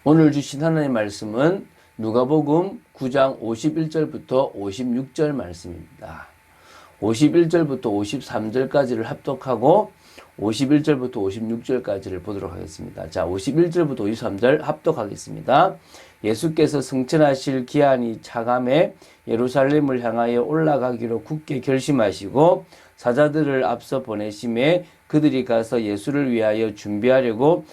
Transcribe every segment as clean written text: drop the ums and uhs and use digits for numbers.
오늘 주신 하나님의 말씀은 누가복음 9장 51절부터 56절 말씀입니다. 51절부터 53절까지를 합독하고 51절부터 56절까지를 보도록 하겠습니다. 자, 51절부터 53절 합독하겠습니다. 예수께서 승천하실 기한이 차감해 예루살렘을 향하여 올라가기로 굳게 결심하시고 사자들을 앞서 보내심에 그들이 가서 예수를 위하여 준비하려고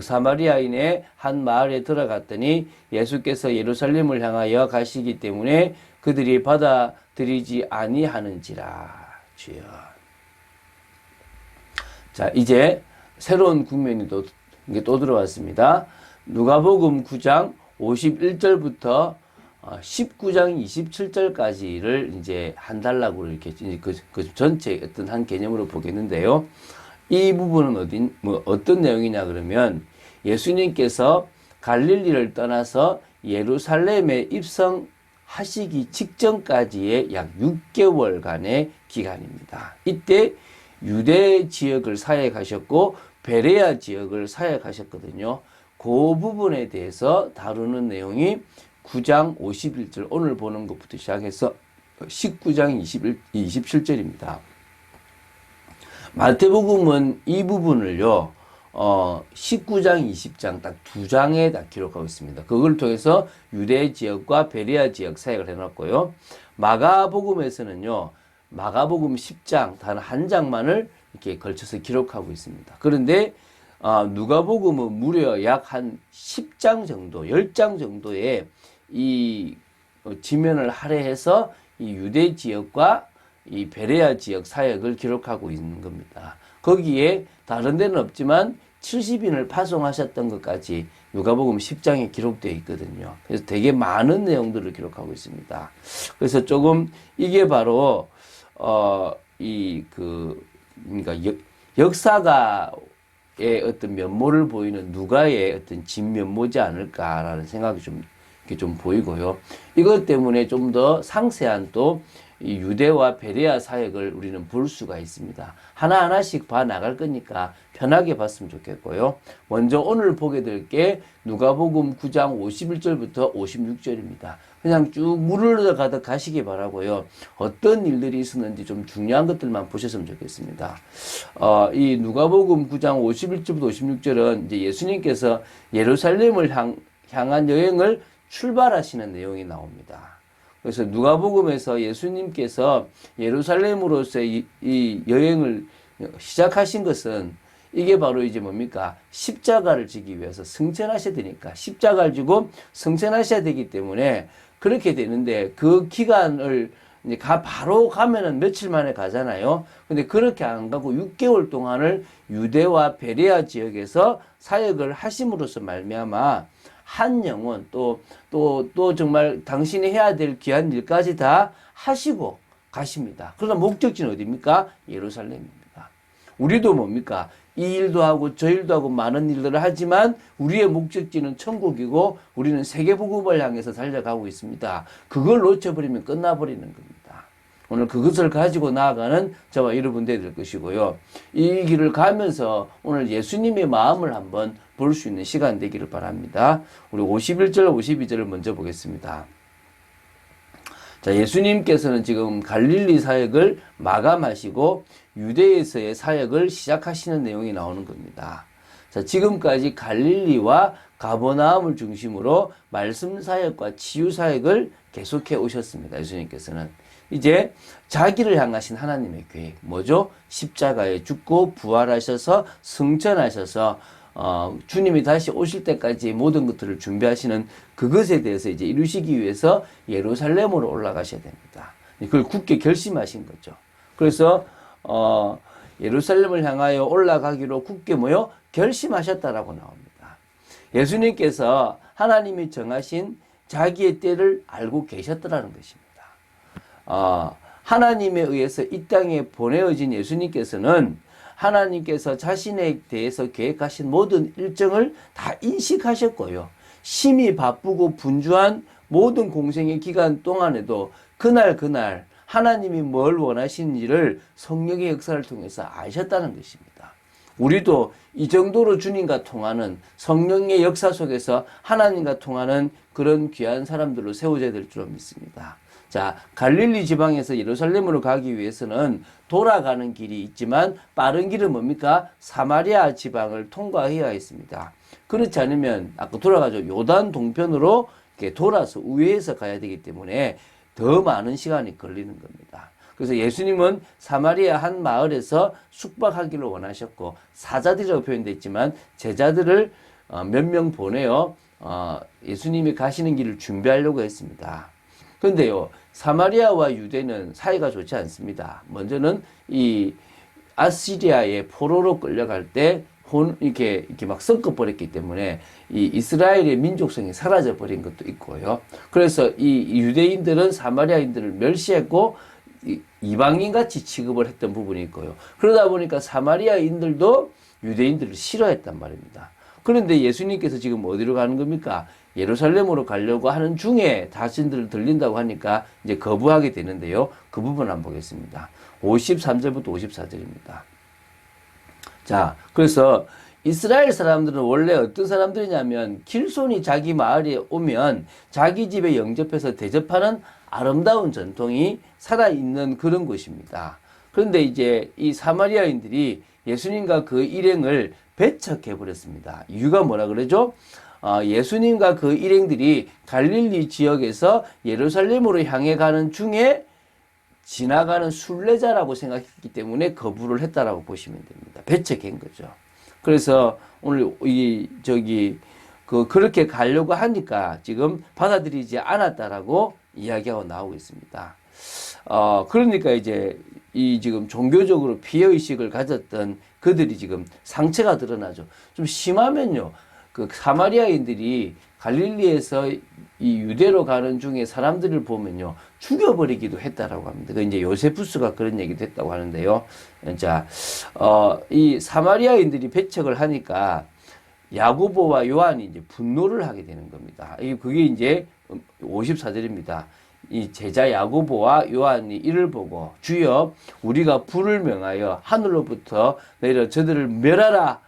사마리아인의 한 마을에 들어갔더니 예수께서 예루살렘을 향하여 가시기 때문에 그들이 받아들이지 아니하는지라. 주여. 자, 이제 새로운 국면이 또 들어왔습니다. 누가복음 9장 51절부터 19장 27절까지를 이제 한 달락으로 이렇게 그 전체 어떤 한 개념으로 보겠는데요. 이 부분은 어떤 내용이냐 그러면 예수님께서 갈릴리를 떠나서 예루살렘에 입성하시기 직전까지의 약 6개월간의 기간입니다. 이때 유대 지역을 사역하셨고 베레아 지역을 사역하셨거든요. 그 부분에 대해서 다루는 내용이 9장 51절 오늘 보는 것부터 시작해서 19장 27절입니다. 마태복음은 이 부분을요 19장 20장 딱 두 장에 다 기록하고 있습니다. 그걸 통해서 유대 지역과 베레아 지역 사역을 해놨고요. 마가복음에서는요 마가복음 10장 단 한 장만을 이렇게 걸쳐서 기록하고 있습니다. 그런데 누가복음은 무려 약 한 10장 정도, 10장 정도의 이 지면을 할애해서 이 유대 지역과 이 베레아 지역 사역을 기록하고 있는 겁니다. 거기에 다른 데는 없지만 70인을 파송하셨던 것까지 누가복음 10장에 기록되어 있거든요. 그래서 되게 많은 내용들을 기록하고 있습니다. 그래서 조금 이게 바로 그러니까 역사가의 어떤 면모를 보이는 누가의 어떤 진면모지 않을까라는 생각이 좀 보이고요. 이것 때문에 좀 더 상세한 또 이 유대와 베레아 사역을 우리는 볼 수가 있습니다. 하나하나씩 봐 나갈 거니까 편하게 봤으면 좋겠고요. 먼저 오늘 보게 될 게 누가복음 9장 51절부터 56절입니다. 그냥 쭉 물을 가득 가시기 바라고요. 어떤 일들이 있었는지 좀 중요한 것들만 보셨으면 좋겠습니다. 이 누가복음 9장 51절부터 56절은 이제 예수님께서 예루살렘을 향한 여행을 출발하시는 내용이 나옵니다. 그래서 누가복음에서 예수님께서 예루살렘으로서의 이 여행을 시작하신 것은 이게 바로 이제 뭡니까? 십자가를 지기 위해서 승천하셔야 되니까 십자가를 지고 승천하셔야 되기 때문에 그렇게 되는데 그 기간을 이제 바로 가면은 며칠 만에 가잖아요. 근데 그렇게 안 가고 6개월 동안을 유대와 베레아 지역에서 사역을 하심으로써 말미암아 한 영혼 또 정말 당신이 해야 될 귀한 일까지 다 하시고 가십니다. 그러나 목적지는 어디입니까? 예루살렘입니다. 우리도 뭡니까? 이 일도 하고 저 일도 하고 많은 일들을 하지만 우리의 목적지는 천국이고 우리는 세계복음을 향해서 달려가고 있습니다. 그걸 놓쳐버리면 끝나버리는 겁니다. 오늘 그것을 가지고 나아가는 저와 여러분 되될 것이고요. 이 길을 가면서 오늘 예수님의 마음을 한번 볼 수 있는 시간 되기를 바랍니다. 우리 51절, 52절을 먼저 보겠습니다. 자, 예수님께서는 지금 갈릴리 사역을 마감하시고 유대에서의 사역을 시작하시는 내용이 나오는 겁니다. 자, 지금까지 갈릴리와 가버나움을 중심으로 말씀 사역과 치유 사역을 계속해 오셨습니다. 예수님께서는 이제 자기를 향하신 하나님의 계획 뭐죠? 십자가에 죽고 부활하셔서 승천하셔서 주님이 다시 오실 때까지 모든 것들을 준비하시는 그것에 대해서 이제 이루시기 위해서 예루살렘으로 올라가셔야 됩니다. 그걸 굳게 결심하신 거죠. 그래서 예루살렘을 향하여 올라가기로 굳게 결심하셨다라고 나옵니다. 예수님께서 하나님이 정하신 자기의 때를 알고 계셨더라는 것입니다. 하나님에 의해서 이 땅에 보내어진 예수님께서는 하나님께서 자신에 대해서 계획하신 모든 일정을 다 인식하셨고요. 심히 바쁘고 분주한 모든 공생의 기간 동안에도 그날 하나님이 뭘 원하시는지를 성령의 역사를 통해서 아셨다는 것입니다. 우리도 이 정도로 주님과 통하는 성령의 역사 속에서 하나님과 통하는 그런 귀한 사람들로 세워져야 될 줄 믿습니다. 자, 갈릴리 지방에서 예루살렘으로 가기 위해서는 돌아가는 길이 있지만 빠른 길은 뭡니까? 사마리아 지방을 통과해야 했습니다. 그렇지 않으면 아까 돌아가죠. 요단 동편으로 이렇게 돌아서 우회해서 가야 되기 때문에 더 많은 시간이 걸리는 겁니다. 그래서 예수님은 사마리아 한 마을에서 숙박하기를 원하셨고 사자들이라고 표현되어 있지만 제자들을 몇 명 보내어 예수님이 가시는 길을 준비하려고 했습니다. 그런데요, 사마리아와 유대는 사이가 좋지 않습니다. 먼저는 이 아시리아의 포로로 끌려갈 때 이렇게 막 섞어버렸기 때문에 이 이스라엘의 민족성이 사라져버린 것도 있고요. 그래서 이 유대인들은 사마리아인들을 멸시했고 이방인 같이 취급을 했던 부분이 있고요. 그러다 보니까 사마리아인들도 유대인들을 싫어했단 말입니다. 그런데 예수님께서 지금 어디로 가는 겁니까? 예루살렘으로 가려고 하는 중에 자신들을 들린다고 하니까 이제 거부하게 되는데요. 그 부분 한번 보겠습니다. 53절부터 54절입니다. 자, 그래서 이스라엘 사람들은 원래 어떤 사람들이냐면 길손이 자기 마을에 오면 자기 집에 영접해서 대접하는 아름다운 전통이 살아있는 그런 곳입니다. 그런데 이제 이 사마리아인들이 예수님과 그 일행을 배척해버렸습니다. 이유가 뭐라 그러죠? 예수님과 그 일행들이 갈릴리 지역에서 예루살렘으로 향해 가는 중에 지나가는 순례자라고 생각했기 때문에 거부를 했다라고 보시면 됩니다. 배척한 거죠. 그래서 오늘 그렇게 가려고 하니까 지금 받아들이지 않았다라고 이야기하고 나오고 있습니다. 그러니까 이제 지금 종교적으로 피해의식을 가졌던 그들이 지금 상처가 드러나죠. 좀 심하면요, 그 사마리아인들이 갈릴리에서 이 유대로 가는 중에 사람들을 보면요, 죽여버리기도 했다라고 합니다. 그 이제 요세푸스가 그런 얘기도 했다고 하는데요. 자, 이 사마리아인들이 배척을 하니까 야고보와 요한이 이제 분노를 하게 되는 겁니다. 그게 이제 54절입니다. 이 제자 야고보와 요한이 이를 보고 주여 우리가 불을 명하여 하늘로부터 내려 저들을 멸하라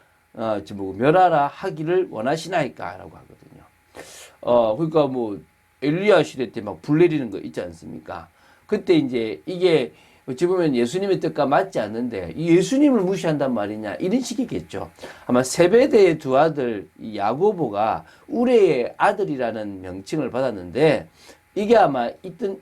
멸하라 하기를 원하시나이까 라고 하거든요. 그러니까 뭐 엘리야 시대 때 막 불 내리는 거 있지 않습니까? 그때 이제 이게 어찌 보면 예수님의 뜻과 맞지 않는데 이 예수님을 무시한단 말이냐 이런 식이겠죠. 아마 세베대의 두 아들 이 야고보가 우레의 아들이라는 명칭을 받았는데 이게 아마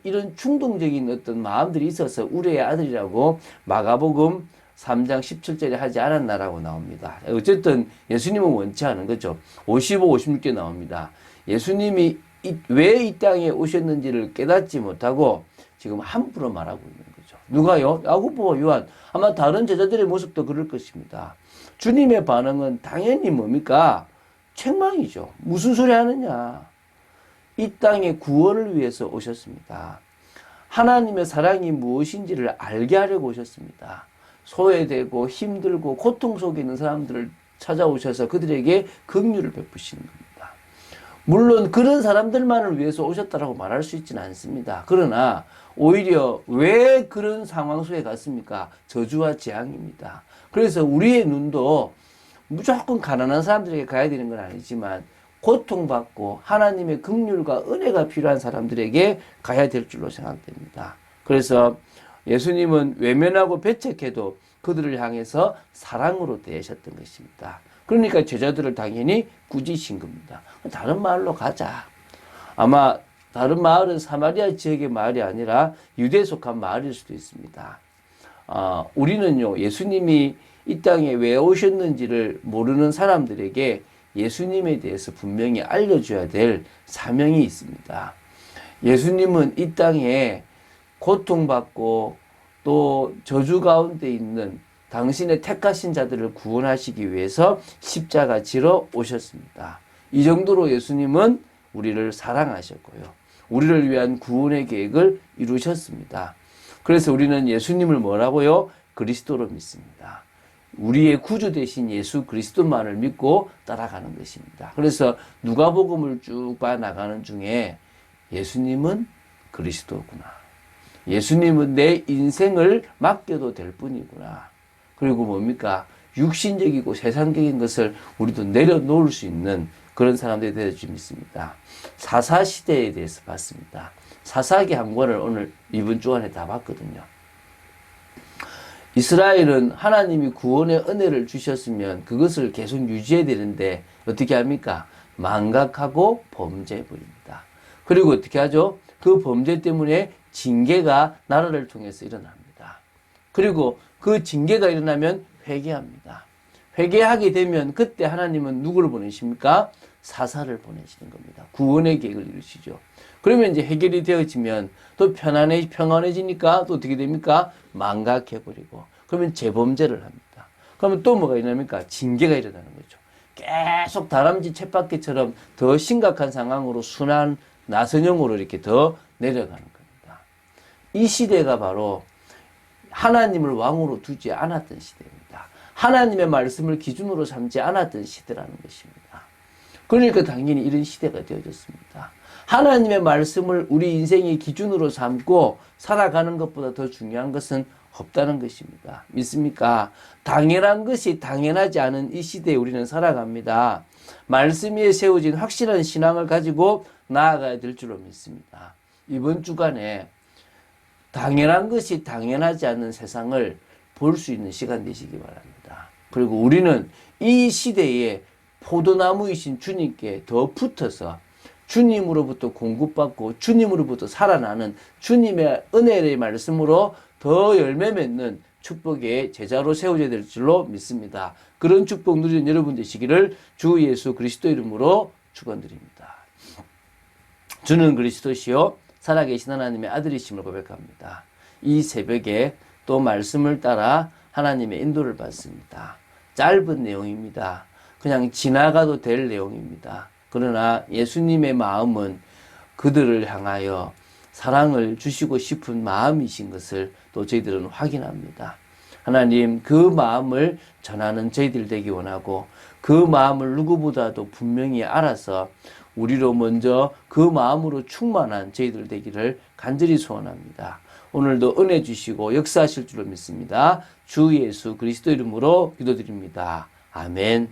이런 충동적인 어떤 마음들이 있어서 우레의 아들이라고 마가복음 3장 17절에 하지 않았나라고 나옵니다. 어쨌든 예수님은 원치 않은 거죠. 55, 56절 나옵니다. 예수님이 왜 이 땅에 오셨는지를 깨닫지 못하고 지금 함부로 말하고 있는 거죠. 누가요? 야고보와 요한. 아마 다른 제자들의 모습도 그럴 것입니다. 주님의 반응은 당연히 뭡니까? 책망이죠. 무슨 소리 하느냐. 이 땅에 구원을 위해서 오셨습니다. 하나님의 사랑이 무엇인지를 알게 하려고 오셨습니다. 소외되고 힘들고 고통 속에 있는 사람들을 찾아오셔서 그들에게 긍휼을 베푸시는 겁니다. 물론 그런 사람들만을 위해서 오셨다라고 말할 수 있지는 않습니다. 그러나 오히려 왜 그런 상황 속에 갔습니까? 저주와 재앙입니다. 그래서 우리의 눈도 무조건 가난한 사람들에게 가야 되는 건 아니지만 고통받고 하나님의 긍휼과 은혜가 필요한 사람들에게 가야 될 줄로 생각됩니다. 그래서 예수님은 외면하고 배척해도 그들을 향해서 사랑으로 대하셨던 것입니다. 그러니까 제자들을 당연히 꾸짖으신 겁니다. 다른 마을로 가자. 아마 다른 마을은 사마리아 지역의 마을이 아니라 유대에 속한 마을일 수도 있습니다. 우리는요, 예수님이 이 땅에 왜 오셨는지를 모르는 사람들에게 예수님에 대해서 분명히 알려줘야 될 사명이 있습니다. 예수님은 이 땅에 고통받고 또 저주 가운데 있는 당신의 택하신 자들을 구원하시기 위해서 십자가 지러 오셨습니다. 이 정도로 예수님은 우리를 사랑하셨고요. 우리를 위한 구원의 계획을 이루셨습니다. 그래서 우리는 예수님을 뭐라고요? 그리스도로 믿습니다. 우리의 구주 되신 예수 그리스도만을 믿고 따라가는 것입니다. 그래서 누가복음을 쭉 봐나가는 중에 예수님은 그리스도구나. 예수님은 내 인생을 맡겨도 될 뿐이구나. 그리고 뭡니까? 육신적이고 세상적인 것을 우리도 내려놓을 수 있는 그런 사람들이 되어 줄 믿습니다. 사사시대에 대해서 봤습니다. 사사기 한 권을 오늘 이번 주간에 다 봤거든요. 이스라엘은 하나님이 구원의 은혜를 주셨으면 그것을 계속 유지해야 되는데 어떻게 합니까? 망각하고 범죄해버립니다. 그리고 어떻게 하죠? 그 범죄 때문에 징계가 나라를 통해서 일어납니다. 그리고 그 징계가 일어나면 회개합니다. 회개하게 되면 그때 하나님은 누구를 보내십니까? 사사를 보내시는 겁니다. 구원의 계획을 이루시죠. 그러면 이제 해결이 되어지면 또 평안해지니까 또 어떻게 됩니까? 망각해버리고. 그러면 재범죄를 합니다. 그러면 또 뭐가 일어납니까? 징계가 일어나는 거죠. 계속 다람쥐 쳇바퀴처럼 더 심각한 상황으로 순환 나선형으로 이렇게 더 내려가는 겁니다. 이 시대가 바로 하나님을 왕으로 두지 않았던 시대입니다. 하나님의 말씀을 기준으로 삼지 않았던 시대라는 것입니다. 그러니까 당연히 이런 시대가 되어졌습니다. 하나님의 말씀을 우리 인생의 기준으로 삼고 살아가는 것보다 더 중요한 것은 없다는 것입니다. 믿습니까? 당연한 것이 당연하지 않은 이 시대에 우리는 살아갑니다. 말씀 위에 세워진 확실한 신앙을 가지고 나아가야 될 줄로 믿습니다. 이번 주간에 당연한 것이 당연하지 않은 세상을 볼 수 있는 시간 되시기 바랍니다. 그리고 우리는 이 시대에 포도나무이신 주님께 더 붙어서 주님으로부터 공급받고 주님으로부터 살아나는 주님의 은혜의 말씀으로 더 열매 맺는 축복의 제자로 세워져야 될 줄로 믿습니다. 그런 축복 누리는 여러분 되시기를 주 예수 그리스도 이름으로 축원드립니다. 주는 그리스도시요 살아계신 하나님의 아들이심을 고백합니다. 이 새벽에 또 말씀을 따라 하나님의 인도를 받습니다. 짧은 내용입니다. 그냥 지나가도 될 내용입니다. 그러나 예수님의 마음은 그들을 향하여 사랑을 주시고 싶은 마음이신 것을 또 저희들은 확인합니다. 하나님, 그 마음을 전하는 저희들 되기 원하고 그 마음을 누구보다도 분명히 알아서 우리로 먼저 그 마음으로 충만한 저희들 되기를 간절히 소원합니다. 오늘도 은혜 주시고 역사하실 줄로 믿습니다. 주 예수 그리스도 이름으로 기도드립니다. 아멘.